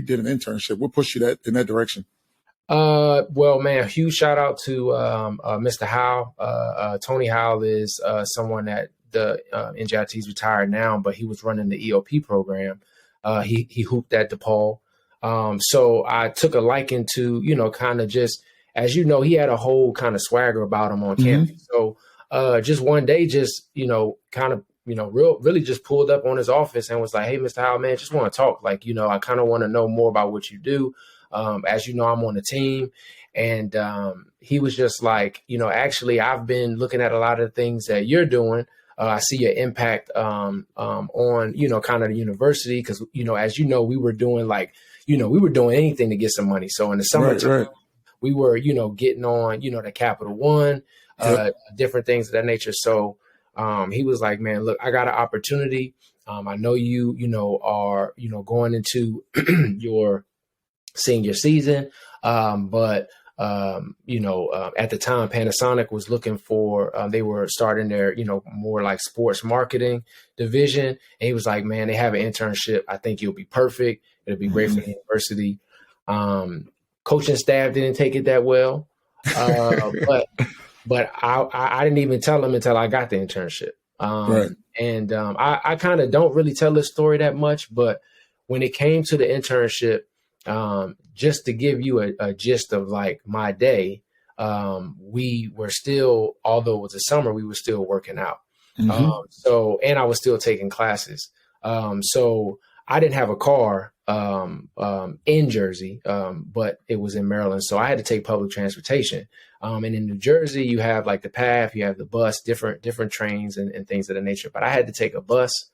did an internship? What pushed you in that direction? Well, man, huge shout out to Mr. Howell. Tony Howell is someone that the NJIT's retired now, but he was running the EOP program. He hooped at DePaul. So I took a liking to, kind of just, as you know, he had a whole kind of swagger about him on campus. So just one day, just, really just pulled up on his office and was like, hey, Mr. Howell, man, just want to talk. Like, I kind of want to know more about what you do. As you know, I'm on the team. And he was just like, actually, I've been looking at a lot of the things that you're doing. I see your impact on, kind of the university. Because, as you know, we were doing we were doing anything to get some money. So in the summertime, we were, getting on, the Capital One, different things of that nature. So he was like, man, look, I got an opportunity. I know you, are, going into your senior season. But at the time, Panasonic was looking for, they were starting their, more like sports marketing division. And he was like, man, they have an internship. I think you'll be perfect. It'll be great for the university. Coaching staff didn't take it that well. But I didn't even tell them until I got the internship. And I kind of don't really tell this story that much, but when it came to the internship, just to give you a gist of like my day, we were still, although it was the summer, we were still working out. And I was still taking classes. So I didn't have a car in Jersey, but it was in Maryland. So I had to take public transportation. And in New Jersey, you have like the path, you have the bus, different trains and things of that nature. But I had to take a bus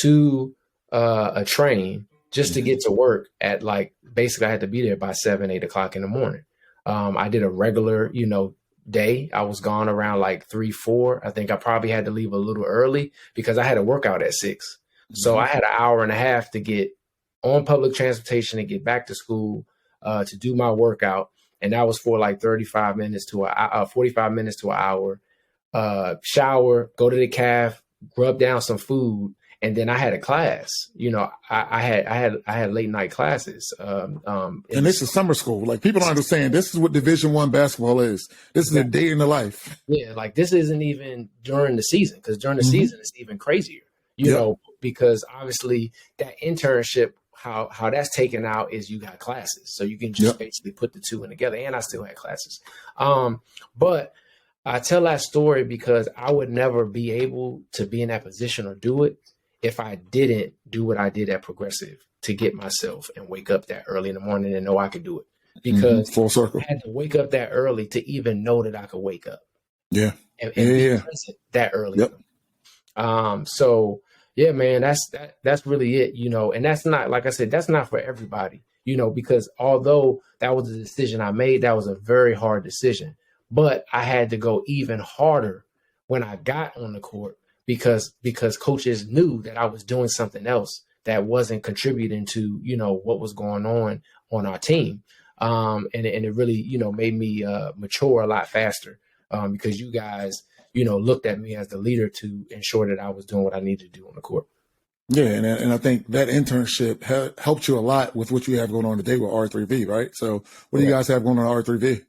to a train just to get to work at basically I had to be there by 7, 8 o'clock in the morning. I did a regular, day. I was gone around like 3, 4. I think I probably had to leave a little early because I had a workout at 6. So I had an hour and a half to get on public transportation and get back to school to do my workout. And that was for like 35 minutes to 45 minutes to an hour. Shower, go to the caf, rub down some food. And then I had a class, I had late night classes. And this is summer school. Like people don't understand. This is what Division I basketball is. This is a day in the life. Yeah. Like this isn't even during the season, because during the season, it's even crazier, because obviously that internship, how that's taken out is you got classes. So you can just basically put the two in together. And I still had classes. But I tell that story because I would never be able to be in that position or do it if I didn't do what I did at Progressive to get myself and wake up that early in the morning and know I could do it. Because full circle. I had to wake up that early to even know that I could wake up. Yeah. And be present that early. Yep. So yeah, man, that's really it, and that's not, like I said, that's not for everybody, because although that was a decision I made, that was a very hard decision, but I had to go even harder when I got on the court because coaches knew that I was doing something else that wasn't contributing to, what was going on our team. And it really, made me mature a lot faster because you guys, looked at me as the leader to ensure that I was doing what I needed to do on the court. Yeah, and I think that internship helped you a lot with what you have going on today with R3V, right? So what do you guys have going on at R3V?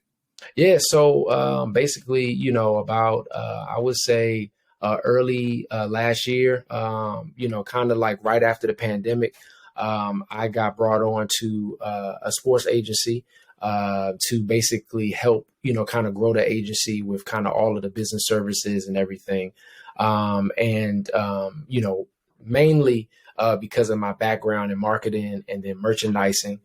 Yeah, so basically, about I would say early last year, kind of like right after the pandemic, I got brought on to a sports agency to basically help, kind of grow the agency with kind of all of the business services and everything. Mainly because of my background in marketing and then merchandising.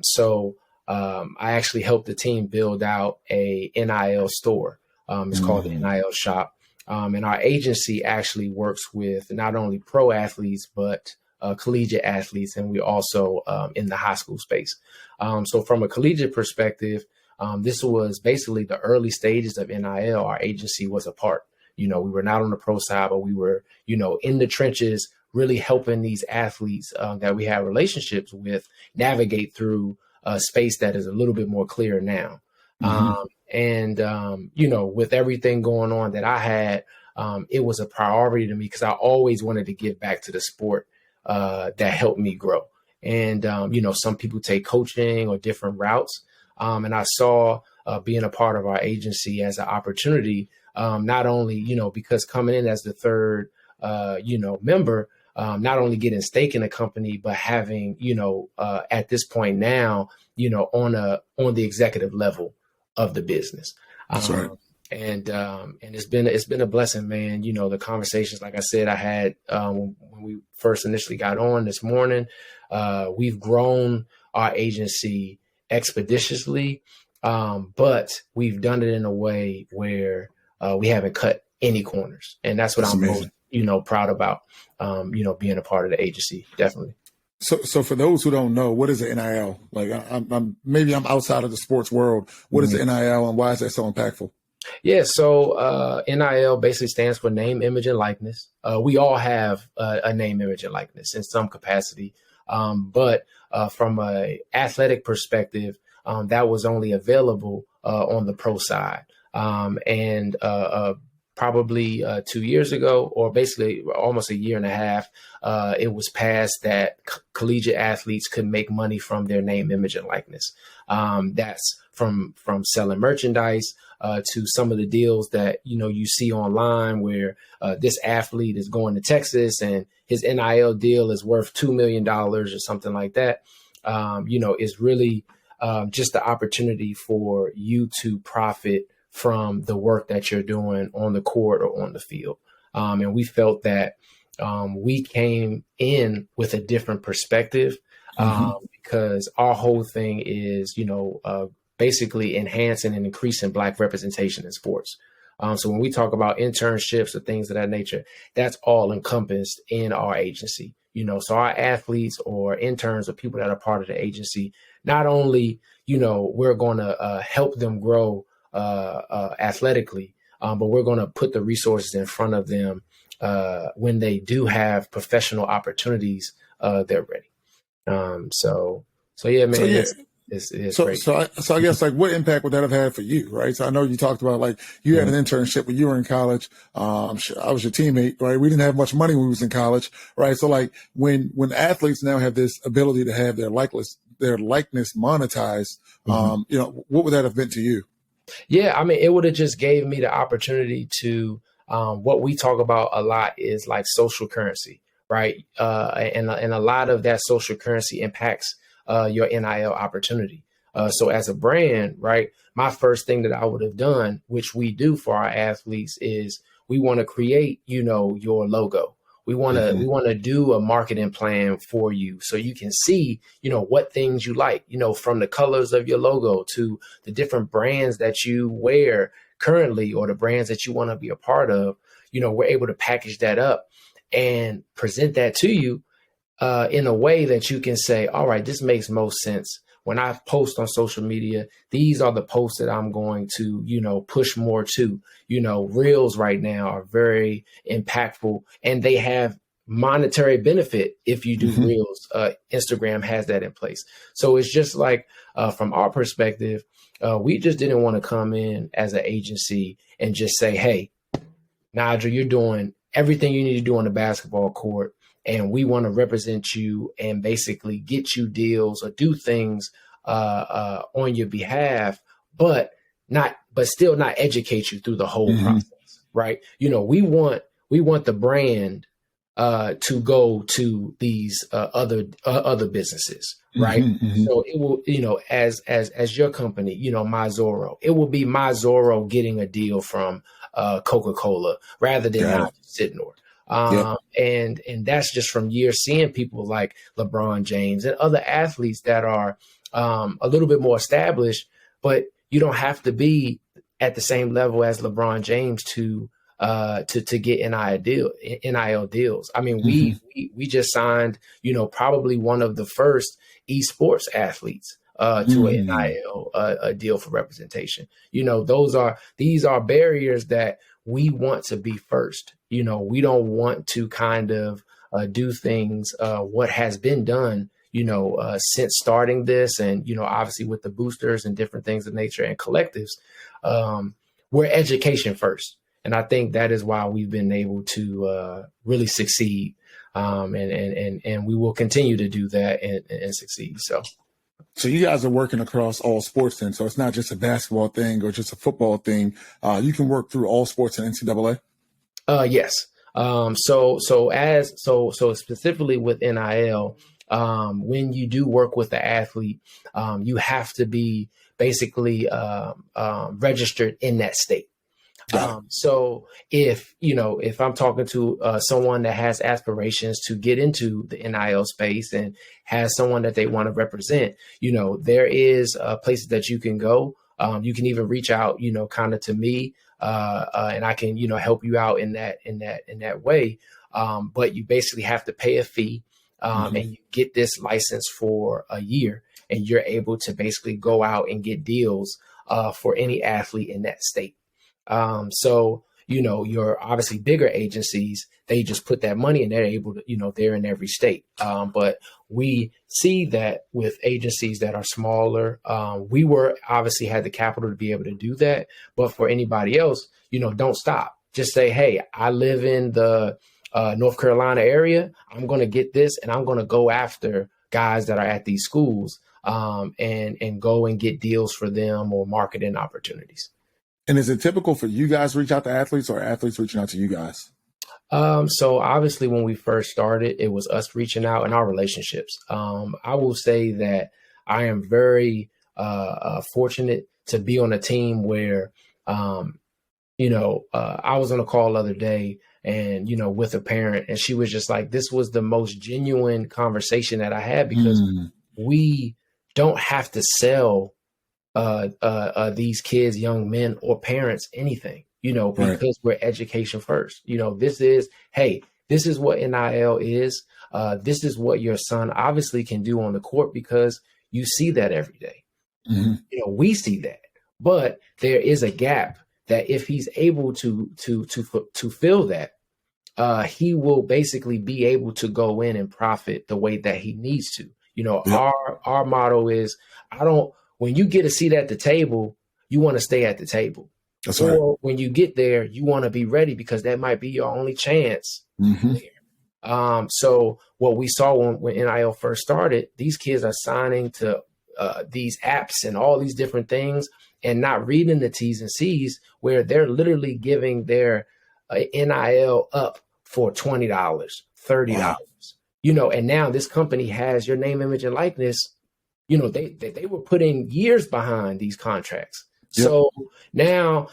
So I actually helped the team build out a NIL store. It's called the NIL shop. And our agency actually works with not only pro athletes, but collegiate athletes. And we also in the high school space. So from a collegiate perspective, this was basically the early stages of NIL. Our agency was a part. We were not on the pro side, but we were, in the trenches, really helping these athletes that we have relationships with navigate through a space that is a little bit more clear now. With everything going on that I had, it was a priority to me because I always wanted to give back to the sport that helped me grow. And, some people take coaching or different routes. And I saw being a part of our agency as an opportunity, not only, because coming in as the third, member, not only getting stake in the company, but having, at this point now, on the executive level of the business. That's right. And it's been a blessing, man. The conversations, like I said, I had when we first initially got on this morning. We've grown our agency expeditiously, but we've done it in a way where we haven't cut any corners, and that's what I'm amazing. Most proud about. Being a part of the agency, definitely. So for those who don't know, what is the NIL? Like, I'm outside of the sports world. What is the NIL, and why is that so impactful? Yeah, so NIL basically stands for name, image, and likeness. We all have a name, image, and likeness in some capacity, but from an athletic perspective, that was only available on the pro side, and probably 2 years ago, or basically almost a year and a half, it was passed that collegiate athletes could make money from their name, image, and likeness. That's from selling merchandise to some of the deals that, you see online where this athlete is going to Texas and his NIL deal is worth $2 million or something like that. Is really just the opportunity for you to profit from the work that you're doing on the court or on the field. And we felt that we came in with a different perspective because our whole thing is, basically enhancing and increasing Black representation in sports. So when we talk about internships or things of that nature, that's all encompassed in our agency. So our athletes or interns or people that are part of the agency, not only, we're going to help them grow athletically, but we're going to put the resources in front of them when they do have professional opportunities. They're ready. So yeah, man. So, yeah. It's so, great. so I guess, like, what impact would that have had for you, right? So I know you talked about, like, you had an internship when you were in college. I'm sure I was your teammate, right? We didn't have much money when we was in college, right? So, like, when athletes now have this ability to have their likeness monetized, what would that have meant to you? Yeah, I mean, it would have just gave me the opportunity to, what we talk about a lot is like social currency, right? And a lot of that social currency impacts your NIL opportunity. So as a brand, right, my first thing that I would have done, which we do for our athletes, is we want to create, your logo. We want to do a marketing plan for you so you can see, what things you like, from the colors of your logo to the different brands that you wear currently or the brands that you want to be a part of. We're able to package that up and present that to you in a way that you can say, all right, this makes most sense. When I post on social media, these are the posts that I'm going to, push more to. Reels right now are very impactful and they have monetary benefit if you do Reels. Instagram has that in place. So it's just like from our perspective, we just didn't want to come in as an agency and just say, hey, Nigel, you're doing everything you need to do on the basketball court. And we want to represent you and basically get you deals or do things on your behalf, but still not educate you through the whole process, right? We want the brand to go to these other businesses, right? So it will, as your company, MyZorro, it will be MyZorro getting a deal from Coca-Cola rather than Nigel Sydnor. And that's just from years seeing people like LeBron James and other athletes that are a little bit more established, but you don't have to be at the same level as LeBron James to get NIL deals. I mean, we just signed, probably one of the first esports athletes to an NIL a deal for representation. These are barriers that we want to be first. We don't want to kind of do things what has been done, since starting this, and obviously with the boosters and different things of nature and collectives, we're education first. And I think that is why we've been able to really succeed. And we will continue to do that and succeed. So you guys are working across all sports then. So it's not just a basketball thing or just a football thing. You can work through all sports in NCAA. Yes. So specifically with NIL, when you do work with the athlete, you have to be basically registered in that state. So if I'm talking to someone that has aspirations to get into the NIL space and has someone that they want to represent, there is places that you can go. You can even reach out, kind of to me, and I can, help you out in that way. But you basically have to pay a fee, and you get this license for a year, and you're able to basically go out and get deals for any athlete in that state. So, your obviously bigger agencies, they just put that money and they're able to, they're in every state. But we see that with agencies that are smaller, we obviously had the capital to be able to do that. But for anybody else, don't stop. Just say, hey, I live in the North Carolina area. I'm going to get this and I'm going to go after guys that are at these schools and go and get deals for them or marketing opportunities. And is it typical for you guys to reach out to athletes or athletes reaching out to you guys? So obviously when we first started, it was us reaching out in our relationships. I will say that I am very fortunate to be on a team where, I was on a call the other day and, with a parent, and she was just like, this was the most genuine conversation that I had because we don't have to sell these kids, young men or parents, anything, because we're education first. This is what NIL is. This is what your son obviously can do on the court because you see that every day. We see that, but there is a gap that if he's able to fill that, he will basically be able to go in and profit the way that he needs to. Our motto is, when you get a seat at the table, you want to stay at the table. That's right. Or when you get there, you want to be ready because that might be your only chance there. So what we saw when NIL first started, these kids are signing to these apps and all these different things and not reading the T's and C's where they're literally giving their NIL up for $20, $30. Wow. And now this company has your name, image, and likeness. They were putting years behind these contracts. Yep. So now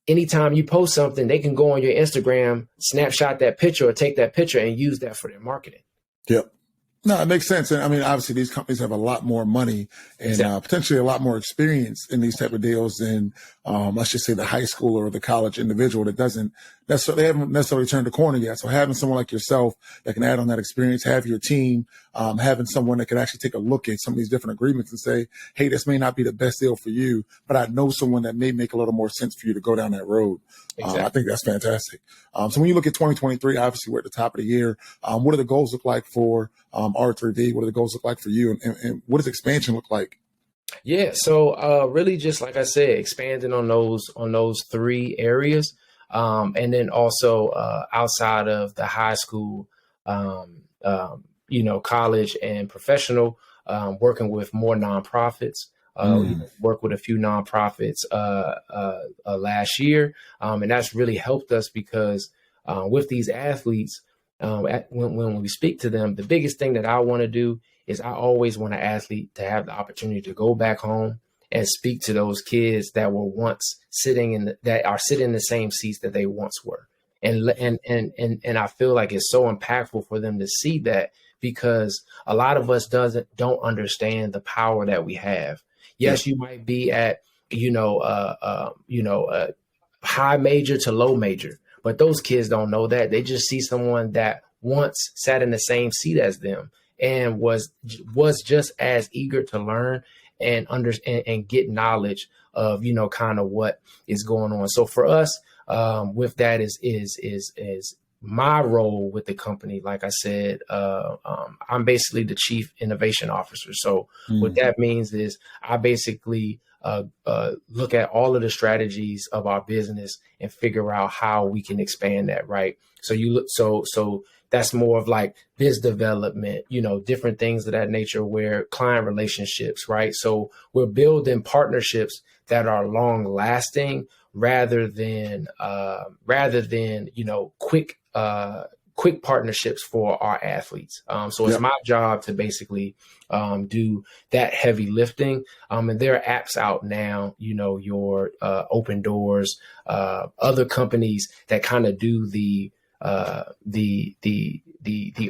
anytime you post something, they can go on your Instagram, snapshot that picture or take that picture and use that for their marketing. Yep. No, it makes sense. And I mean, obviously these companies have a lot more money and potentially a lot more experience in these type of deals than, let's just say the high school or the college individual that haven't necessarily turned the corner yet. So having someone like yourself that can add on that experience, have your team, having someone that can actually take a look at some of these different agreements and say, hey, this may not be the best deal for you, but I know someone that may make a little more sense for you to go down that road. Exactly. I think that's fantastic. So when you look at 2023, obviously we're at the top of the year. What do the goals look like for R3V? What do the goals look like for you? And what does expansion look like? Yeah. So really just like I said, expanding on those three areas. And then also outside of the high school, college and professional, working with more nonprofits. We worked with a few nonprofits last year, and that's really helped us because with these athletes, when we speak to them, the biggest thing that I want to do is I always want an athlete to have the opportunity to go back home and speak to those kids that were once sitting in the same seats that they once were. And I feel like it's so impactful for them to see that because a lot of us don't understand the power that we have. Yes, you might be at, high major to low major, but those kids don't know that. They just see someone that once sat in the same seat as them and was just as eager to learn and understand and get knowledge of, kind of what is going on. So for us, with that is my role with the company. Like I said, I'm basically the chief innovation officer. So what that means is I basically look at all of the strategies of our business and figure out how we can expand that, right? So you look, so that's more of like biz development, different things of that nature, where client relationships, right? So we're building partnerships that are long lasting rather than quick partnerships for our athletes. So it's my job to basically do that heavy lifting. And there are apps out now, your Open Doors, other companies that kind of do the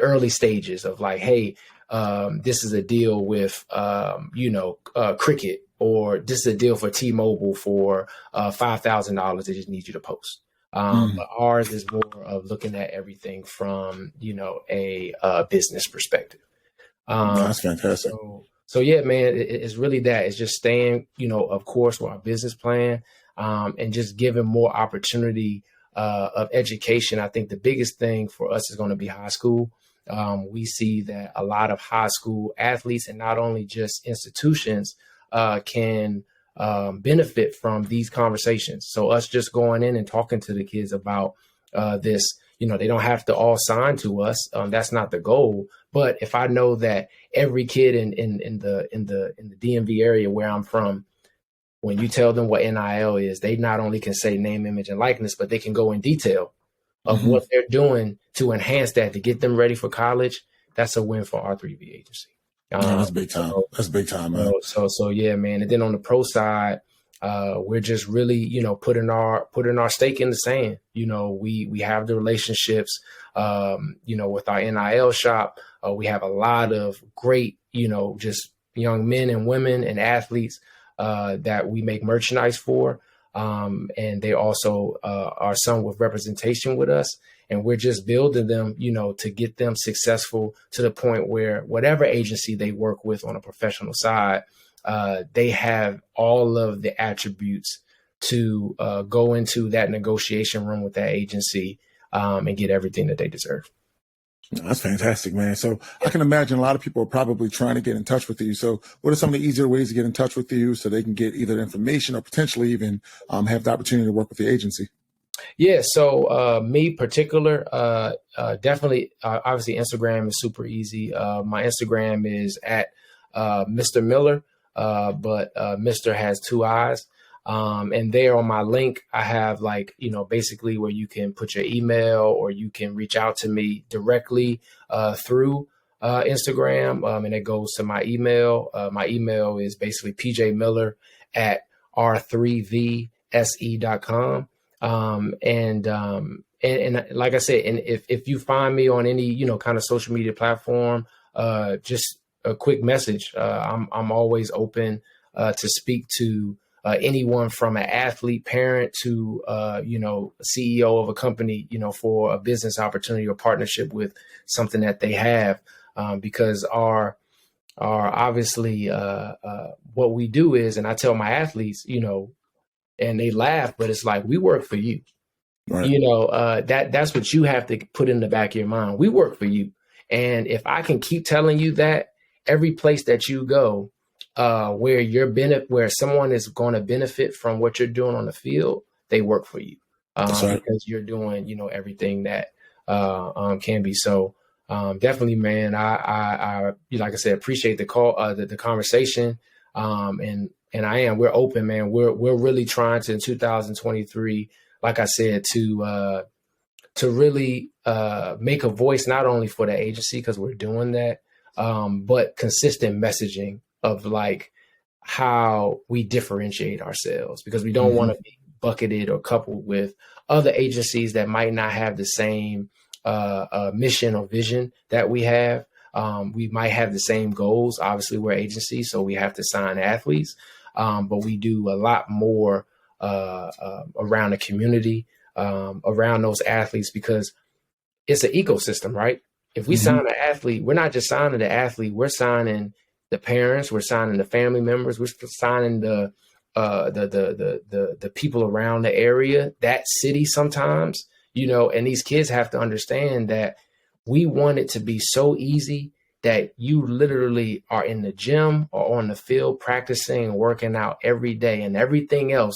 early stages of like, hey, this is a deal with cricket, or this is a deal for T-Mobile for $5,000. They just need you to post. But ours is more of looking at everything from, a business perspective. That's fantastic. So yeah, man, it's really that. It's just staying, of course, with our business plan, and just giving more opportunity of education. I think the biggest thing for us is going to be high school. We see that a lot of high school athletes, and not only just institutions, can benefit from these conversations. So us just going in and talking to the kids about this, they don't have to all sign to us. That's not the goal. But if I know that every kid in the DMV area where I'm from, when you tell them what NIL is, they not only can say name, image, and likeness, but they can go in detail of what they're doing to enhance that, to get them ready for college. That's a win for R3V agency. That's big time. That's big time, man. So yeah, man. And then on the pro side, we're just really, putting our stake in the sand. We have the relationships, with our NIL shop. We have a lot of great, just young men and women and athletes that we make merchandise for. And they also are some with representation with us. And we're just building them, to get them successful to the point where whatever agency they work with on a professional side, they have all of the attributes to go into that negotiation room with that agency and get everything that they deserve. That's fantastic, man. So I can imagine a lot of people are probably trying to get in touch with you. So what are some of the easier ways to get in touch with you so they can get either information or potentially even have the opportunity to work with the agency? Yeah. So me particular, definitely, obviously Instagram is super easy. My Instagram is at Mr. Miller, but Mr. has 2 eyes. And there on my link, I have basically where you can put your email, or you can reach out to me directly through Instagram. And it goes to my email. My email is basically pjmiller@r3vse.com. And like I said, and if you find me on any, kind of social media platform, just a quick message. I'm always open to speak to anyone from an athlete parent to, CEO of a company, for a business opportunity or partnership with something that they have, because our obviously what we do is, and I tell my athletes, and they laugh, but it's like, we work for you. Right. That's what you have to put in the back of your mind. We work for you. And if I can keep telling you that every place that you go, where someone is going to benefit from what you're doing on the field, they work for you, right. Because you're doing, everything that can be. So definitely, man, I like I said, appreciate the call, the conversation, we're open, man. We're really trying to, in 2023, like I said, to really make a voice, not only for the agency, because we're doing that, but consistent messaging of like how we differentiate ourselves, because we don't want to be bucketed or coupled with other agencies that might not have the same mission or vision that we have. We might have the same goals. Obviously, we're agencies, so we have to sign athletes, but we do a lot more around the community, around those athletes, because it's an ecosystem, right? If we sign an athlete, we're not just signing the athlete, we're signing the parents, we're signing the family members, we're signing the people around the area, that city sometimes, and these kids have to understand that we want it to be so easy that you literally are in the gym or on the field practicing and working out every day, and everything else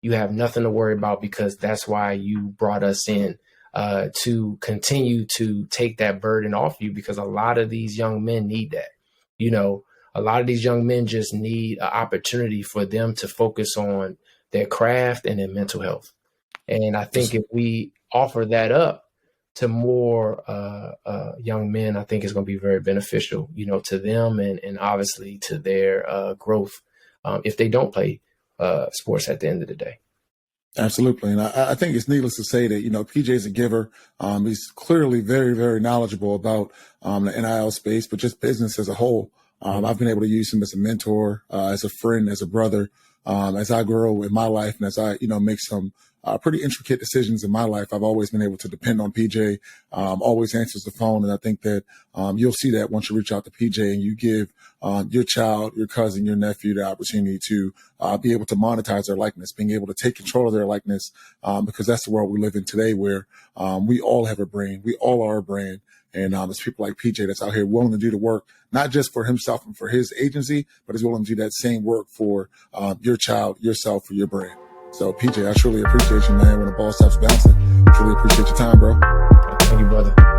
you have nothing to worry about, because that's why you brought us in, to continue to take that burden off you, because a lot of these young men need that. You know, a lot of these young men just need an opportunity for them to focus on their craft and their mental health. And I think if we offer that up to more young men, I think it's going to be very beneficial, you know, to them and obviously to their growth, if they don't play sports at the end of the day. Absolutely. And I think it's needless to say that, you know, PJ's a giver. He's clearly very, very knowledgeable about the NIL space, but just business as a whole. I've been able to use him as a mentor, as a friend, as a brother, as I grow in my life and as I, you know, make some pretty intricate decisions in my life. I've always been able to depend on PJ, always answers the phone. And I think that you'll see that once you reach out to PJ and you give your child, your cousin, your nephew the opportunity to be able to monetize their likeness, being able to take control of their likeness, because that's the world we live in today, where we all have a brand. We all are a brand. And it's people like PJ that's out here willing to do the work, not just for himself and for his agency, but is willing to do that same work for your child, yourself, for your brand. So, PJ, I truly appreciate you, man. When the ball stops bouncing, truly appreciate your time, bro. Thank you, brother.